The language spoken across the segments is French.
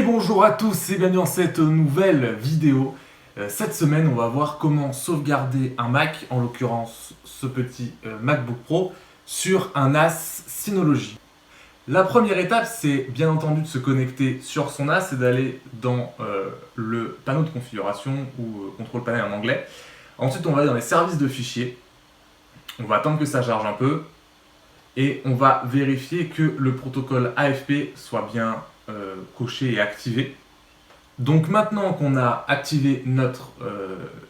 Et bonjour à tous et bienvenue dans cette nouvelle vidéo. Cette semaine, on va voir comment sauvegarder un Mac, en l'occurrence ce petit MacBook Pro, sur un NAS Synology. La première étape, c'est bien entendu de se connecter sur son NAS et d'aller dans le panneau de configuration ou contrôle panel en anglais. Ensuite, on va aller dans les services de fichiers. On va attendre que ça charge un peu et on va vérifier que le protocole AFP soit bien coché et activé. Donc maintenant qu'on a activé notre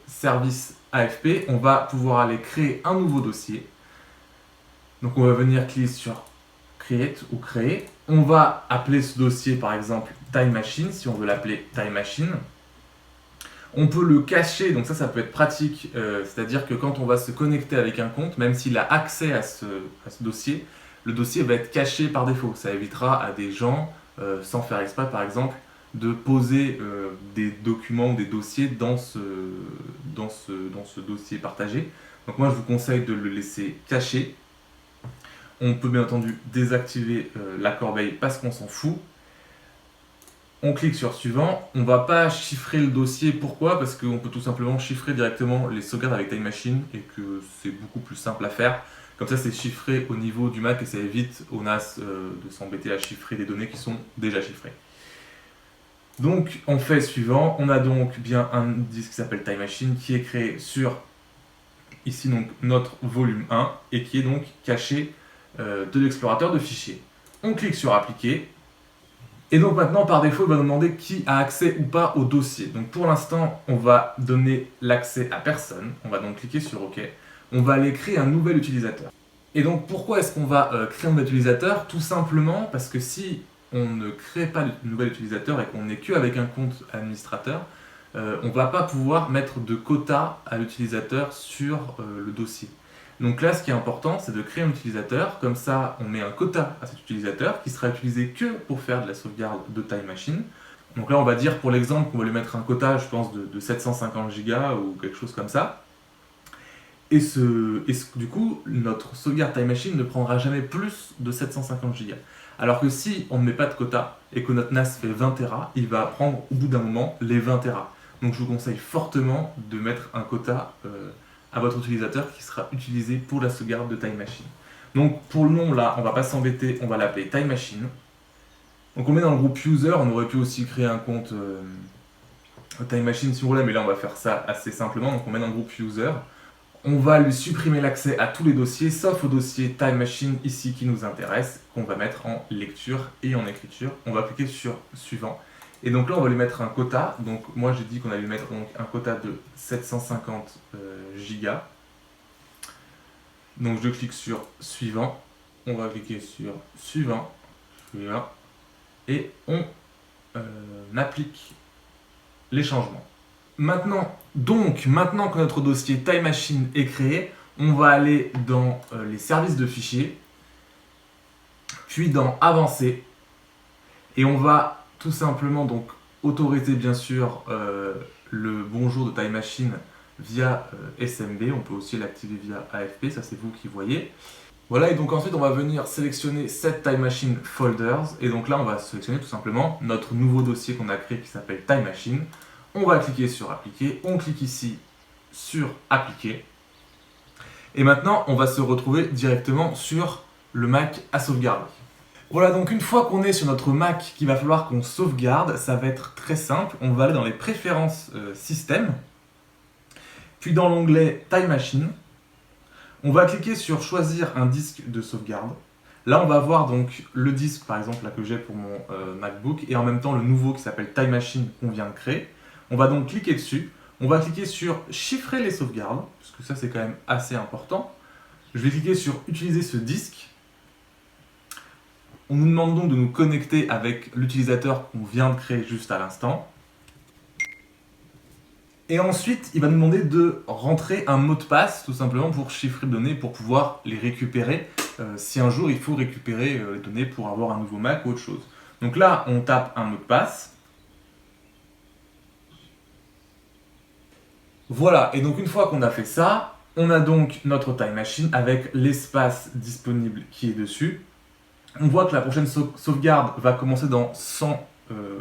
service AFP, on va pouvoir aller créer un nouveau dossier. Donc on va venir cliquer sur Create ou Créer. On va appeler ce dossier par exemple Time Machine, si on veut l'appeler Time Machine. On peut le cacher, donc ça peut être pratique, c'est-à-dire que quand on va se connecter avec un compte, même s'il a accès à ce dossier, le dossier va être caché par défaut. Ça évitera à des gens, sans faire exprès par exemple, de poser des documents ou des dossiers dans ce dossier partagé. Donc moi je vous conseille de le laisser caché. On peut bien entendu désactiver la corbeille parce qu'on s'en fout. On clique sur suivant, on ne va pas chiffrer le dossier, pourquoi? Parce qu'on peut tout simplement chiffrer directement les sauvegardes avec Time Machine et que c'est beaucoup plus simple à faire. Comme ça c'est chiffré au niveau du Mac et ça évite au NAS de s'embêter à chiffrer des données qui sont déjà chiffrées. Donc on fait suivant, on a donc bien un disque qui s'appelle Time Machine qui est créé sur ici donc notre volume 1 et qui est donc caché de l'explorateur de fichiers. On clique sur appliquer. Et donc maintenant, par défaut, il va nous demander qui a accès ou pas au dossier. Donc pour l'instant, on va donner l'accès à personne. On va donc cliquer sur OK. On va aller créer un nouvel utilisateur. Et donc pourquoi est-ce qu'on va créer un nouvel utilisateur? Tout simplement parce que si on ne crée pas de nouvel utilisateur et qu'on n'est qu'avec un compte administrateur, on ne va pas pouvoir mettre de quota à l'utilisateur sur le dossier. Donc là, ce qui est important, c'est de créer un utilisateur, comme ça on met un quota à cet utilisateur qui sera utilisé que pour faire de la sauvegarde de Time Machine. Donc là, on va dire pour l'exemple qu'on va lui mettre un quota, je pense, de 750 Go ou quelque chose comme ça. Et du coup, notre sauvegarde Time Machine ne prendra jamais plus de 750 Go. Alors que si on ne met pas de quota et que notre NAS fait 20 Tera, il va prendre au bout d'un moment les 20 Tera. Donc je vous conseille fortement de mettre un quota à votre utilisateur qui sera utilisé pour la sauvegarde de Time Machine. Donc pour le nom là, on va pas s'embêter, on va l'appeler Time Machine. Donc on met dans le groupe User, on aurait pu aussi créer un compte Time Machine si on voulait, mais là on va faire ça assez simplement. Donc on met dans le groupe User. On va lui supprimer l'accès à tous les dossiers, sauf au dossier Time Machine ici qui nous intéresse, qu'on va mettre en lecture et en écriture. On va cliquer sur suivant. Et donc là, on va lui mettre un quota. Donc moi, j'ai dit qu'on allait lui mettre donc un quota de 750 gigas. Donc je clique sur suivant. On va cliquer sur suivant. Et on applique les changements. Maintenant que notre dossier Time Machine est créé, on va aller dans les services de fichiers, puis dans Avancer, et on va tout simplement donc autoriser bien sûr le bonjour de Time Machine via SMB. On peut aussi l'activer via AFP, ça c'est vous qui voyez. Voilà, et donc ensuite on va venir sélectionner Set Time Machine Folders, et donc là on va sélectionner tout simplement notre nouveau dossier qu'on a créé qui s'appelle Time Machine. On va cliquer sur appliquer, on clique ici sur appliquer, et maintenant on va se retrouver directement sur le Mac à sauvegarder. Voilà, donc une fois qu'on est sur notre Mac qu'il va falloir qu'on sauvegarde, ça va être très simple. On va aller dans les préférences système, puis dans l'onglet Time Machine, on va cliquer sur choisir un disque de sauvegarde. Là on va voir donc le disque par exemple là, que j'ai pour mon MacBook et en même temps le nouveau qui s'appelle Time Machine qu'on vient de créer. On va donc cliquer dessus, on va cliquer sur chiffrer les sauvegardes, parce que ça c'est quand même assez important. Je vais cliquer sur utiliser ce disque. On nous demande donc de nous connecter avec l'utilisateur qu'on vient de créer juste à l'instant. Et ensuite, il va nous demander de rentrer un mot de passe, tout simplement pour chiffrer les données, pour pouvoir les récupérer, si un jour il faut récupérer les données pour avoir un nouveau Mac ou autre chose. Donc là, on tape un mot de passe. Voilà, et donc une fois qu'on a fait ça, on a donc notre Time Machine avec l'espace disponible qui est dessus. On voit que la prochaine sauvegarde va commencer dans 100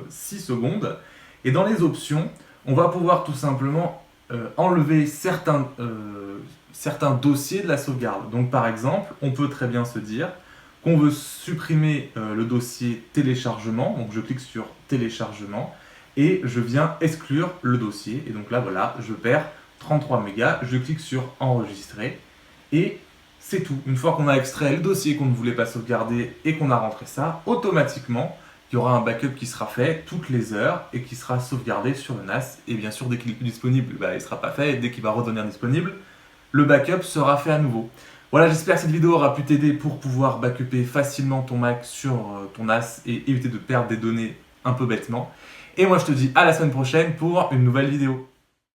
6 secondes. Et dans les options, on va pouvoir tout simplement enlever certains dossiers de la sauvegarde. Donc par exemple, on peut très bien se dire qu'on veut supprimer le dossier téléchargement. Donc je clique sur téléchargement et je viens exclure le dossier. Et donc là, voilà, je perds 33 mégas. Je clique sur enregistrer et c'est tout. Une fois qu'on a extrait le dossier qu'on ne voulait pas sauvegarder et qu'on a rentré ça, automatiquement, il y aura un backup qui sera fait toutes les heures et qui sera sauvegardé sur le NAS. Et bien sûr, dès qu'il est plus disponible, il ne sera pas fait. Et dès qu'il va redevenir disponible, le backup sera fait à nouveau. Voilà, j'espère que cette vidéo aura pu t'aider pour pouvoir backuper facilement ton Mac sur ton NAS et éviter de perdre des données un peu bêtement. Et moi, je te dis à la semaine prochaine pour une nouvelle vidéo.